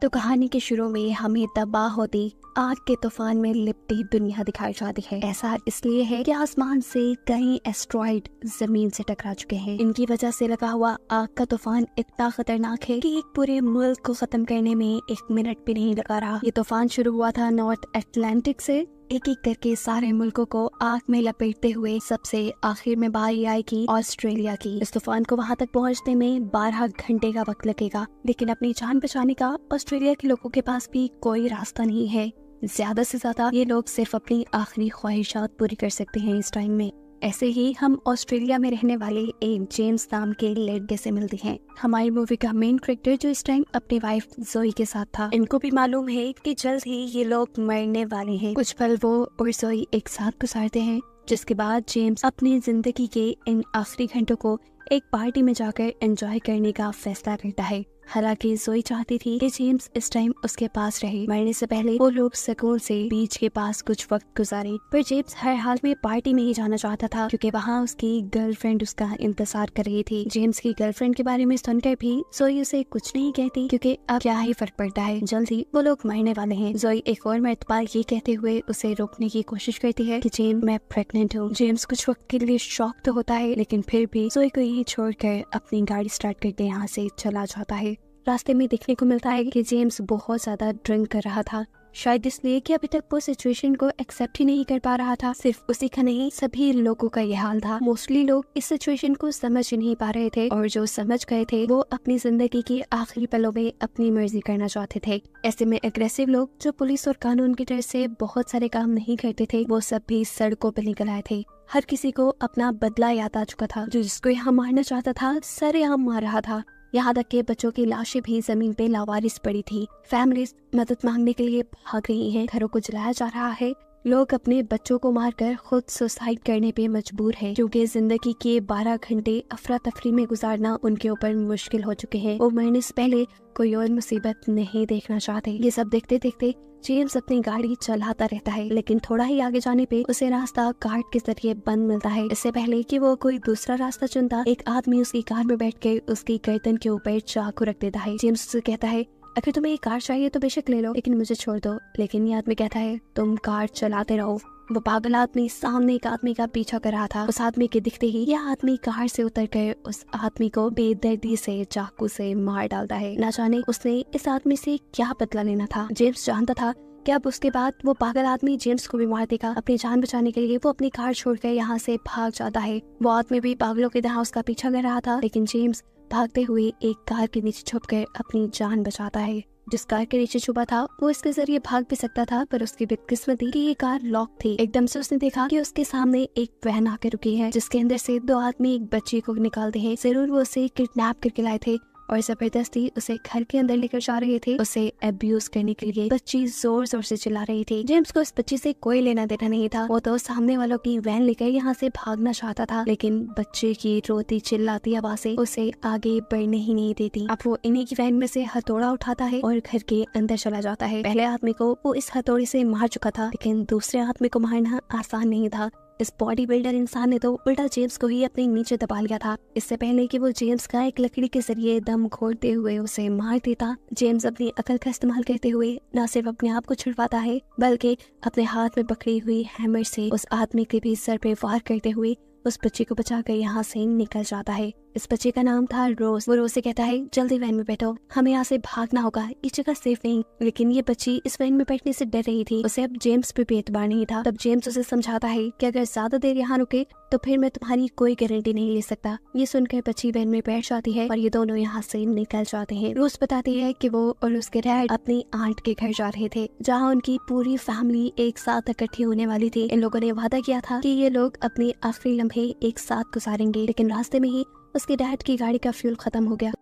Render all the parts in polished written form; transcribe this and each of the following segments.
तो कहानी के शुरू में हमें तबाह होती आग के तूफान में लिपटी दुनिया दिखाई जाती है। ऐसा इसलिए है कि आसमान से कई एस्ट्रॉइड जमीन से टकरा चुके हैं। इनकी वजह से लगा हुआ आग का तूफान इतना खतरनाक है कि एक पूरे मुल्क को खत्म करने में 1 मिनट भी नहीं लगा रहा। ये तूफान शुरू हुआ था नॉर्थ अटलांटिक से। एक एक करके सारे मुल्कों को आग में लपेटते हुए सबसे आखिर में बारी आएगी ऑस्ट्रेलिया की। इस तूफान को वहां तक पहुंचने में 12 घंटे का वक्त लगेगा, लेकिन अपनी जान बचाने का ऑस्ट्रेलिया के लोगों के पास भी कोई रास्ता नहीं है। ज्यादा से ज्यादा ये लोग सिर्फ अपनी आखिरी ख्वाहिशात पूरी कर सकते हैं इस टाइम में। ऐसे ही हम ऑस्ट्रेलिया में रहने वाले एक जेम्स नाम के लड़के से मिलते हैं। हमारी मूवी का मेन कैरेक्टर जो इस टाइम अपनी वाइफ जोई के साथ था। इनको भी मालूम है कि जल्द ही ये लोग मरने वाले हैं। कुछ पल वो और जोई एक साथ गुजारते हैं, जिसके बाद जेम्स अपनी जिंदगी के इन आखिरी घंटों को एक पार्टी में जाकर एंजॉय करने का फैसला करता है। हालांकि जोई चाहती थी कि जेम्स इस टाइम उसके पास रहे। मरने से पहले वो लोग सुकून से बीच के पास कुछ वक्त गुजारे, पर जेम्स हर हाल में पार्टी में ही जाना चाहता था, क्योंकि वहाँ उसकी गर्लफ्रेंड उसका इंतजार कर रही थी। जेम्स की गर्लफ्रेंड के बारे में सुनकर भी जोई उसे कुछ नहीं कहती, क्योंकि अब क्या ही फर्क पड़ता है, जल्द ही वो लोग मरने वाले हैं। जोई एक और मर्तबा ये कहते हुए उसे रोकने की कोशिश करती है कि जेम्स, मैं प्रेग्नेंट हूँ। जेम्स कुछ वक्त के लिए शॉक तो होता है, लेकिन फिर भी जोई को ये छोड़कर अपनी गाड़ी स्टार्ट करके यहाँ से चला जाता है। रास्ते में देखने को मिलता है कि जेम्स बहुत ज्यादा ड्रिंक कर रहा था, शायद इसलिए कि अभी तक वो सिचुएशन को एक्सेप्ट ही नहीं कर पा रहा था। सिर्फ उसी का नहीं, सभी लोगों का यह हाल था। मोस्टली लोग इस सिचुएशन को समझ ही नहीं पा रहे थे, और जो समझ गए थे वो अपनी जिंदगी के आखिरी पलों में अपनी मर्जी करना चाहते थे। ऐसे में एग्रेसिव लोग जो पुलिस और कानून की डर से बहुत सारे काम नहीं करते थे, वो सब भी सड़कों पर निकल आए थे। हर किसी को अपना बदला याद आ चुका था। जो जिसको यहाँ मारना चाहता था सरेआम मार रहा था। यहाँ तक के बच्चों की लाशें भी जमीन पे लावारिस पड़ी थी। फैमिलीज मदद मांगने के लिए भाग रही हैं, घरों को जलाया जा रहा है। लोग अपने बच्चों को मारकर खुद सुसाइड करने पे मजबूर हैं, क्योंकि जिंदगी के 12 घंटे अफरा तफरी में गुजारना उनके ऊपर मुश्किल हो चुके हैं। वो मरने से पहले कोई और मुसीबत नहीं देखना चाहते। ये सब देखते देखते जेम्स अपनी गाड़ी चलाता रहता है, लेकिन थोड़ा ही आगे जाने पे उसे रास्ता कार्ड के जरिए बंद मिलता है। इससे पहले कि वो कोई दूसरा रास्ता चुनता, एक आदमी उसकी कार में बैठ के उसकी गर्दन के ऊपर चाकू रख देता है। जेम्स उसे कहता है, अगर तुम्हें एक कार चाहिए तो बेशक ले लो, लेकिन मुझे छोड़ दो। लेकिन ये आदमी कहता है, तुम कार चलाते रहो। वो पागल आदमी सामने एक आदमी का पीछा कर रहा था। उस आदमी के दिखते ही यह आदमी कार से उतरकर उस आदमी को बेदर्दी से चाकू से मार डालता है। न जाने उसने इस आदमी से क्या बदला लेना था। जेम्स जानता था कि अब उसके बाद वो पागल आदमी जेम्स को भी मार देगा। अपनी जान बचाने के लिए वो अपनी कार छोड़कर यहाँ से भाग जाता है। वो आदमी भी पागलों की तरह उसका पीछा कर रहा था, लेकिन जेम्स भागते हुए एक कार के नीचे छुपकर अपनी जान बचाता है। जिस कार के नीचे छुपा था वो इसके जरिए भाग भी सकता था, पर उसकी बदकिस्मती कि ये कार लॉक थी। एकदम से उसने देखा कि उसके सामने एक वैन आकर रुकी है, जिसके अंदर से 2 आदमी एक बच्ची को निकालते हैं। जरूर वो उसे किडनैप करके लाए थे और जबरदस्ती उसे घर के अंदर लेकर जा रहे थे, उसे अब्यूज करने के लिए। बच्ची जोर जोर से चिल्ला रही थी। जेम्स को इस बच्ची से कोई लेना देना नहीं था। वो तो सामने वालों की वैन लेकर यहाँ से भागना चाहता था, लेकिन बच्चे की रोती चिल्लाती आवाजें उसे आगे बढ़ने ही नहीं देती। अब वो इन्हीं की वैन में से हथौड़ा उठाता है और घर के अंदर चला जाता है। पहले आदमी को वो इस हथौड़े से मार चुका था, लेकिन दूसरे आदमी को मारना आसान नहीं था। इस बॉडी बिल्डर इंसान ने तो उल्टा जेम्स को ही अपने नीचे दबा लिया था। इससे पहले कि वो जेम्स का एक लकड़ी के जरिए दम घोटते हुए उसे मार देता, जेम्स अपनी अकल का इस्तेमाल करते हुए न सिर्फ अपने आप को छुड़वाता है, बल्कि अपने हाथ में पकड़ी हुई हैमर से उस आदमी के भी सर पे वार करते हुए उस बच्चे को बचाकर यहाँ से निकल जाता है। इस बच्चे का नाम था रोज। वो रोज से कहता है, जल्दी वैन में बैठो, हमें यहाँ से भागना होगा, ये जगह सेफ नहीं। लेकिन ये बच्ची इस वैन में बैठने से डर रही थी। उसे अब जेम्स पे भी एतबार नहीं था। तब जेम्स उसे समझाता है कि अगर ज्यादा देर यहाँ रुके तो फिर मैं तुम्हारी कोई गारंटी नहीं ले सकता। ये सुनकर बच्ची वैन में बैठ जाती है और ये दोनों यहाँ से निकल जाते हैं। रोज बताती है कि वो और उसके डैड अपनी आंट के घर जा रहे थे, जहाँ उनकी पूरी फैमिली एक साथ इकट्ठी होने वाली थी। इन लोगों ने वादा किया था कि ये लोग अपने आखिरी लम्हे एक साथ गुजारेंगे, लेकिन रास्ते में ही उसके डैड की गाड़ी का फ्यूल खत्म हो गया।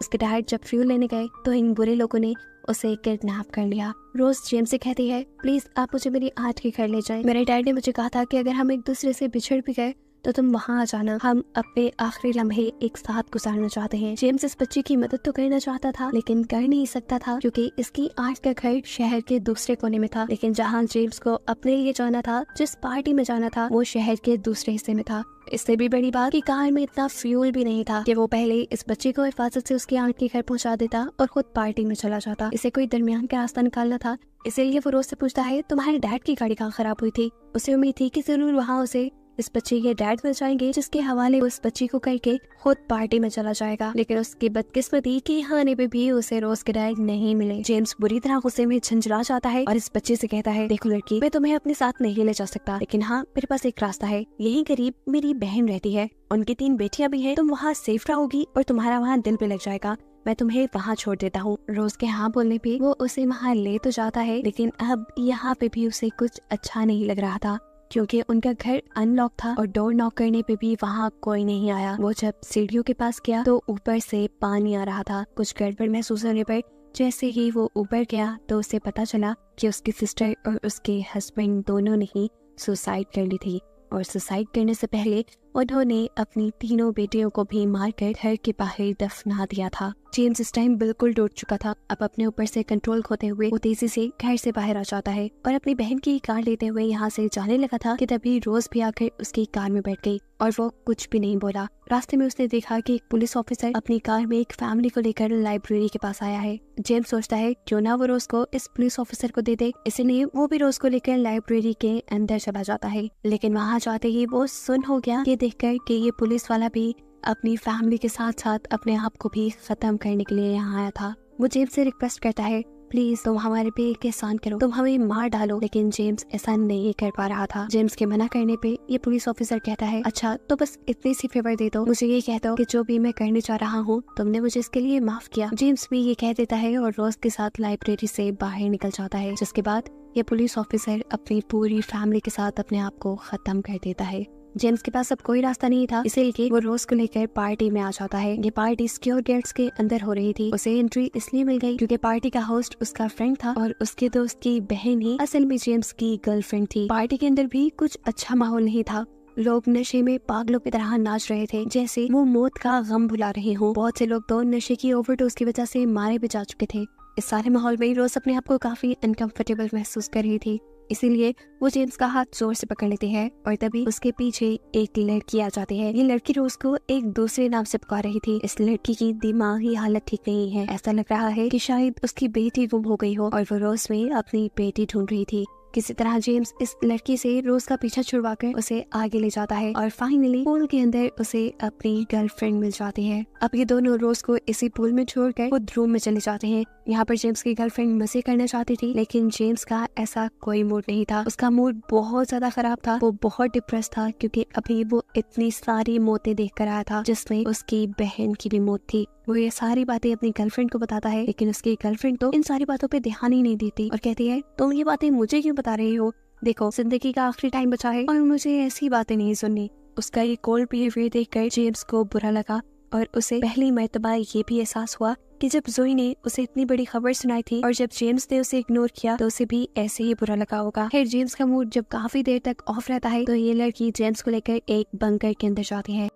उसके डैड जब फ्यूल लेने गए तो इन बुरे लोगों ने उसे किडनैप कर लिया। रोज जेम्स से कहती है, प्लीज आप मुझे मेरी आंट के घर ले जाएं। मेरे डैड ने मुझे कहा था कि अगर हम एक दूसरे से बिछड़ भी गए तो तुम वहाँ आ जाना, हम अपने आखिरी लम्हे एक साथ गुजारना चाहते हैं। जेम्स इस बच्ची की मदद तो करना चाहता था लेकिन कर नहीं सकता था क्योंकि इसकी आर्ट का घर शहर के दूसरे कोने में था। लेकिन जहाँ जेम्स को अपने लिए जाना था, जिस पार्टी में जाना था, वो शहर के दूसरे हिस्से में था। इससे भी बड़ी बात कि कार में इतना फ्यूल भी नहीं था कि वो पहले इस बच्चे को हिफाजत से उसके आंट के घर पहुंचा देता और खुद पार्टी में चला जाता। इसे कोई दरमियान का रास्ता निकालना था, इसीलिए वो रोज से पूछता है तुम्हारे डैड की गाड़ी कहाँ खराब हुई थी। उसे उम्मीद थी कि जरूर वहाँ उसे इस बच्चे के डैड मिल जाएंगे, जिसके हवाले वो इस बच्ची को करके खुद पार्टी में चला जाएगा। लेकिन उसकी बदकिस्मती के हाने पे भी उसे रोज के डैड नहीं मिले। जेम्स बुरी तरह गुस्से में झंझला जाता है और इस बच्चे से कहता है देखो लड़की, मैं तुम्हें अपने साथ नहीं ले जा सकता, लेकिन हाँ मेरे पास एक रास्ता है। यहीं करीब मेरी बहन रहती है, उनकी 3 बेटियां भी हैं, तुम वहाँ सेफ रहोगी और तुम्हारा वहाँ दिल पे लग जाएगा। मैं तुम्हें वहाँ छोड़ देता हूँ। रोज के हाँ बोलने पे वो उसे वहाँ ले तो जाता है, लेकिन अब यहाँ पे भी उसे कुछ अच्छा नहीं लग रहा था क्योंकि उनका घर अनलॉक था और डोर नॉक करने पे भी वहाँ कोई नहीं आया। वो जब सीढ़ियों के पास गया तो ऊपर से पानी आ रहा था। कुछ गड़बड़ महसूस होने पर जैसे ही वो ऊपर गया तो उसे पता चला कि उसकी सिस्टर और उसके हस्बैंड दोनों ने ही सुसाइड कर ली थी और सुसाइड करने से पहले उन्होंने अपनी 3 बेटियों को भी मारकर घर के बाहर दफना दिया था। जेम्स इस टाइम बिल्कुल टूट चुका था। अब अपने ऊपर से कंट्रोल खोते हुए वो तेजी से घर से बाहर आ जाता है और अपनी बहन की कार लेते हुए यहाँ से जाने लगा था कि तभी रोज भी आकर उसकी कार में बैठ गई और वो कुछ भी नहीं बोला। रास्ते में उसने देखा कि एक पुलिस ऑफिसर अपनी कार में एक फैमिली को लेकर लाइब्रेरी के पास आया है। जेम्स सोचता है क्यों ना वो रोज को इस पुलिस ऑफिसर को दे दे, इसलिए वो भी रोज को लेकर लाइब्रेरी के अंदर चला जाता है। लेकिन वहाँ जाते ही वो सुन हो गया ये देखकर कि ये पुलिस वाला भी अपनी फैमिली के साथ साथ अपने आप को भी खत्म करने के लिए यहाँ आया था। वो जेम्स से रिक्वेस्ट करता है प्लीज तुम हमारे पे एक एहसान करो, तुम हमें मार डालो। लेकिन जेम्स ऐसा नहीं कर पा रहा था। जेम्स के मना करने पे ये पुलिस ऑफिसर कहता है अच्छा तो बस इतनी सी फेवर दे दो, मुझे ये कह दो कि जो भी मैं करने जा रहा हूँ तुमने मुझे इसके लिए माफ किया। जेम्स भी ये कह देता है और रोज के साथ लाइब्रेरी से बाहर निकल जाता है, जिसके बाद ये पुलिस ऑफिसर अपनी पूरी फैमिली के साथ अपने आप को खत्म कर देता है। जेम्स के पास अब कोई रास्ता नहीं था, इसीलिए वो रोज को लेकर पार्टी में आ जाता है। ये पार्टी सिक्योर गेट्स के अंदर हो रही थी। उसे एंट्री इसलिए मिल गई क्योंकि पार्टी का होस्ट उसका फ्रेंड था और उसके दोस्त की बहन ही असल में जेम्स की गर्लफ्रेंड थी। पार्टी के अंदर भी कुछ अच्छा माहौल नहीं था। लोग नशे में पागलों की तरह नाच रहे थे, जैसे वो मौत का गम भुला रहे हों। बहुत से लोग तो नशे की ओवरडोज की वजह से मारे भी जा चुके थे। इस सारे माहौल में रोज अपने आप को काफी अनकंफर्टेबल महसूस कर रही थी, इसीलिए वो जेम्स का हाथ जोर से पकड़ लेती है और तभी उसके पीछे एक लड़की आ जाती है। ये लड़की रोज को एक दूसरे नाम से पुकार रही थी। इस लड़की की दिमागी हालत ठीक नहीं है। ऐसा लग रहा है कि शायद उसकी बेटी गुम हो गई हो और वो रोज में अपनी बेटी ढूंढ रही थी। किसी तरह जेम्स इस लड़की से रोज का पीछा छुड़वाकर उसे आगे ले जाता है और फाइनली पूल के अंदर उसे अपनी गर्लफ्रेंड मिल जाती है। अब ये दोनों रोज को इसी पूल में छोड़कर खुद रूम में चले जाते हैं। यहाँ पर जेम्स की गर्लफ्रेंड मजे करना चाहती थी, लेकिन जेम्स का ऐसा कोई मूड नहीं था। उसका मूड बहुत ज्यादा खराब था। वो बहुत डिप्रेस था क्योंकि अभी वो इतनी सारी मौतें देख कर आया था, जिसमें उसकी बहन की भी मौत थी। वो ये सारी बातें अपनी गर्लफ्रेंड को बताता है, लेकिन उसकी गर्लफ्रेंड तो इन सारी बातों पे ध्यान ही नहीं देती और कहती है तुम ये बातें मुझे क्यों बता रही हो, देखो जिंदगी का आखिरी टाइम बचा है और मुझे ऐसी बातें नहीं सुननी। उसका ये कोल्ड बिहेवियर देखकर जेम्स को बुरा लगा और उसे पहली मर्तबा ये भी एहसास हुआ कि जब जोई ने उसे इतनी बड़ी खबर सुनाई थी और जब जेम्स ने उसे इग्नोर किया तो उसे भी ऐसे ही बुरा लगा होगा। फिर जेम्स का मूड जब काफी देर तक ऑफ रहता है तो ये लड़की जेम्स को लेकर एक बंकर के अंदर जाती है।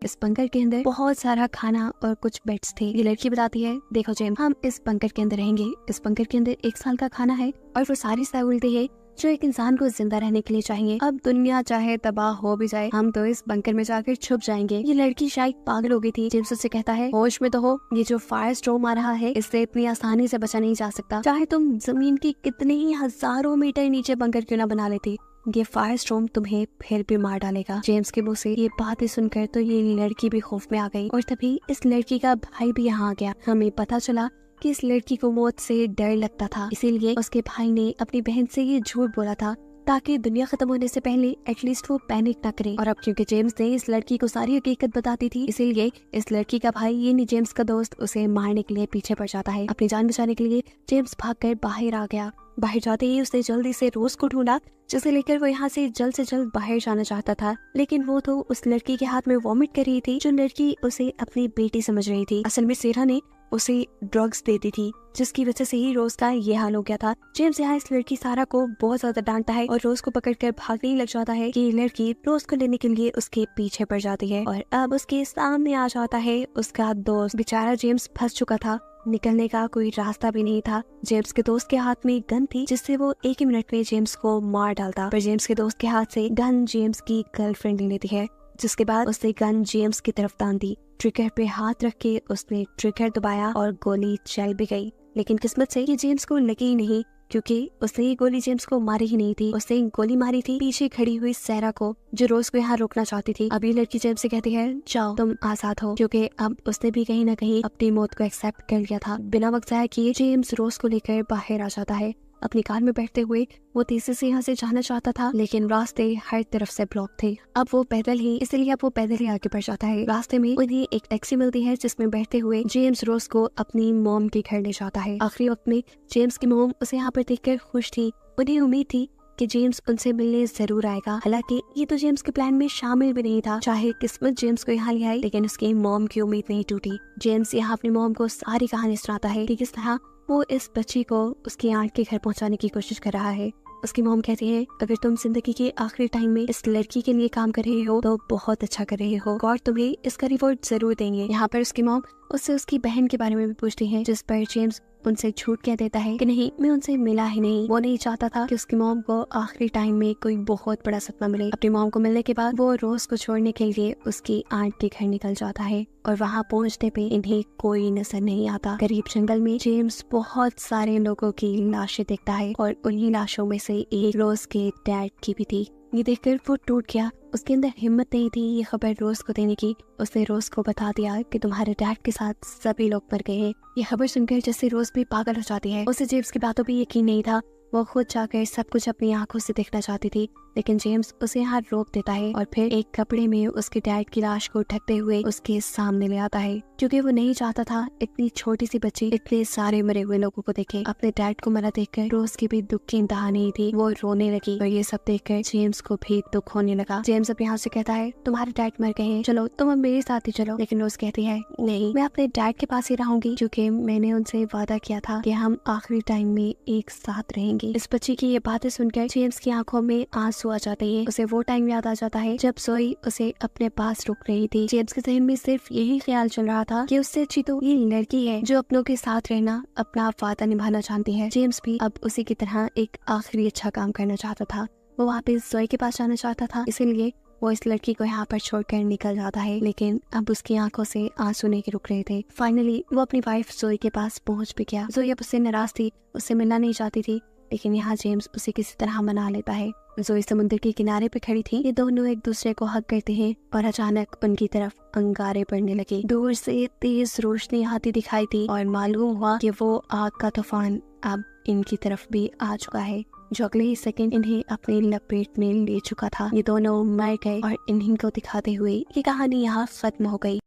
इस बंकर के अंदर बहुत सारा खाना और कुछ बेड्स थे। ये लड़की बताती है देखो जेम्स, हम इस बंकर के अंदर रहेंगे। इस बंकर के अंदर 1 साल का खाना है और वो सारी सहूलतें हैं जो एक इंसान को जिंदा रहने के लिए चाहिए। अब दुनिया चाहे तबाह हो भी जाए, हम तो इस बंकर में जाकर छुप जाएंगे। ये लड़की शायद पागल हो गई थी। जेम्स उससे कहता है होश में तो हो, ये जो फायर स्टॉर्म आ रहा है इससे इतनी आसानी से बचा नहीं जा सकता। चाहे तुम जमीन की कितने ही हजारों मीटर नीचे बंकर क्यों ना बना लेती, ये फायर स्टॉर्म तुम्हें फिर भी मार डालेगा। जेम्स के मुंह से ये बातें सुनकर तो ये लड़की भी खौफ में आ गई और तभी इस लड़की का भाई भी यहाँ आ गया। हमें पता चला कि इस लड़की को मौत से डर लगता था, इसीलिए उसके भाई ने अपनी बहन से ये झूठ बोला था ताकि दुनिया खत्म होने से पहले एटलीस्ट वो पैनिक ना करे। और अब क्योंकि जेम्स ने इस लड़की को सारी हकीकत बताती थी, इसीलिए इस लड़की का भाई यानी जेम्स का दोस्त उसे मारने के लिए पीछे पड़ जाता है। अपनी जान बचाने के लिए जेम्स भागकर बाहर आ गया। बाहर जाते ही उसने जल्दी से रोज को ढूंढा, जिसे लेकर वो यहाँ से जल्द बाहर जाना चाहता था, लेकिन वो तो उस लड़की के हाथ में वॉमिट कर रही थी जो लड़की उसे अपनी बेटी समझ रही थी। असल में सेरा ने उसे ड्रग्स देती थी, जिसकी वजह से ही रोज का ये हाल हो गया था। जेम्स यहाँ इस लड़की सारा को बहुत ज्यादा डांटता है और रोज को पकड़कर भागने लग जाता है कि लड़की रोज को लेने के लिए उसके पीछे पड़ जाती है। और अब उसके सामने आ जाता है उसका दोस्त। बेचारा जेम्स फंस चुका था, निकलने का कोई रास्ता भी नहीं था। जेम्स के दोस्त के हाथ में गन थी, जिससे वो एक ही मिनट में जेम्स को मार डालता। पर जेम्स के दोस्त के हाथ से गन जेम्स की गर्लफ्रेंड ले लेती है, जिसके बाद उसने गन जेम्स की तरफ तान दी। ट्रिगर पे हाथ रख के उसने ट्रिगर दबाया और गोली चल भी गई। लेकिन किस्मत से ये जेम्स को लगी ही नहीं, क्योंकि उसने ये गोली जेम्स को मारी ही नहीं थी। उसने गोली मारी थी पीछे खड़ी हुई सैरा को, जो रोज को यहाँ रोकना चाहती थी। अभी लड़की जेम्स से कहती है, जाओ तुम आजाद हो, क्योंकि अब उसने भी कहीं ना कहीं अपनी मौत को एक्सेप्ट कर लिया था। बिना वक्त जाया किए जेम्स रोज को लेकर बाहर आ जाता है। अपनी कार में बैठते हुए वो तेजी से यहाँ से जाना चाहता था, लेकिन रास्ते हर तरफ से ब्लॉक थे। अब वो पैदल ही आगे बढ़ जाता है। रास्ते में उन्हें एक टैक्सी मिलती है, जिसमें बैठते हुए जेम्स रोज को अपनी मॉम के घर ले जाता है। आखिरी वक्त में जेम्स की मॉम उसे यहाँ पर देखकर खुश थी। उन्हें उम्मीद थी कि जेम्स उनसे मिलने जरूर आएगा। हालांकि ये तो जेम्स के प्लान में शामिल भी नहीं था। चाहे किस्मत जेम्स को यहाँ ले आई, लेकिन उसकी मॉम की उम्मीद नहीं टूटी। जेम्स यहाँ अपनी मॉम को सारी कहानी सुनाता है कि किस तरह वो इस बच्ची को उसकी आंट के घर पहुंचाने की कोशिश कर रहा है। उसकी मॉम कहती है, अगर तुम जिंदगी के आखिरी टाइम में इस लड़की के लिए काम कर रहे हो तो बहुत अच्छा कर रहे हो, गॉड तुम्हें इसका रिवॉर्ड जरूर देंगे। यहाँ पर उसकी मॉम उससे उसकी बहन के बारे में भी पूछती है, जिस पर जेम्स उनसे झूठ कह देता है कि नहीं, मैं उनसे मिला ही नहीं। वो नहीं चाहता था कि उसकी मॉम को आखिरी टाइम में कोई बहुत बड़ा सपना मिले। अपनी मॉम को मिलने के बाद वो रोज को छोड़ने के लिए उसकी आंट के घर निकल जाता है और वहाँ पहुँचने पे इन्हें कोई नजर नहीं आता। करीब जंगल में जेम्स बहुत सारे लोगों की लाशें देखता है और उन्हीं लाशों में से एक रोज के डैड की भी थी। ये देखकर वो टूट गया। उसके अंदर हिम्मत नहीं थी ये खबर रोज को देने की। उसने रोज को बता दिया कि तुम्हारे डैड के साथ सभी लोग मर गए हैं। ये खबर सुनकर जैसे रोज भी पागल हो जाती है। उसे जेम्स की बातों पे यकीन नहीं था। वो खुद जाकर सब कुछ अपनी आंखों से देखना चाहती थी, लेकिन जेम्स उसे यहाँ रोक देता है और फिर एक कपड़े में उसके डैड की लाश को ढकते हुए उसके सामने ले आता है, क्योंकि वो नहीं चाहता था इतनी छोटी सी बच्ची इतने सारे मरे हुए लोगों को देखे। अपने डैड को मरा देखकर रोज की भी दुख की इंतहा नहीं थी। वो रोने लगी और ये सब देखकर जेम्स को भी दुख होने लगा। जेम्स अपने हाथ से कहता है, तुम्हारे डैड मर गए हैं, चलो तुम अब मेरे साथ ही चलो। लेकिन रोज कहती है, नहीं, मैं अपने डैड के पास ही रहूंगी, क्योंकि मैंने उनसे वादा किया था कि हम आखिरी टाइम में एक साथ रहेंगे। इस बच्ची की ये बातें सुनकर जेम्स की आंखों में आंसू आ जाते हैं। उसे वो टाइम याद आ जाता है जब जोई उसे अपने पास रुक रही थी। जेम्स के जहन में सिर्फ यही ख्याल चल रहा था कि उससे अच्छी तो ये लड़की है जो अपनों के साथ रहना, अपना वादा निभाना चाहती है। जेम्स भी अब उसी की तरह एक आखिरी अच्छा काम करना चाहता था। वो वापस जोई के पास जाना चाहता था, इसीलिए वो इस लड़की को यहाँ पर छोड़कर निकल जाता है। लेकिन अब उसकी आंखों से आंसू नहीं रुक रहे थे। फाइनली वो अपनी वाइफ जोई के पास पहुंच भी गया। जोई अब उससे नाराज थी, उससे मिलना नहीं चाहती थी, लेकिन यहाँ जेम्स उसे किसी तरह मना लेता है। जोई समुद्र के किनारे पे खड़ी थी। ये दोनों एक दूसरे को हक करते हैं और अचानक उनकी तरफ अंगारे पड़ने लगे। दूर से तेज रोशनी आती दिखाई दी और मालूम हुआ कि वो आग का तूफान अब इनकी तरफ भी आ चुका है, जो अगले ही सेकंड इन्हें अपनी लपेट में ले चुका था। ये दोनों मर गए और इन्हीं को दिखाते हुए ये कहानी यहाँ खत्म हो गई।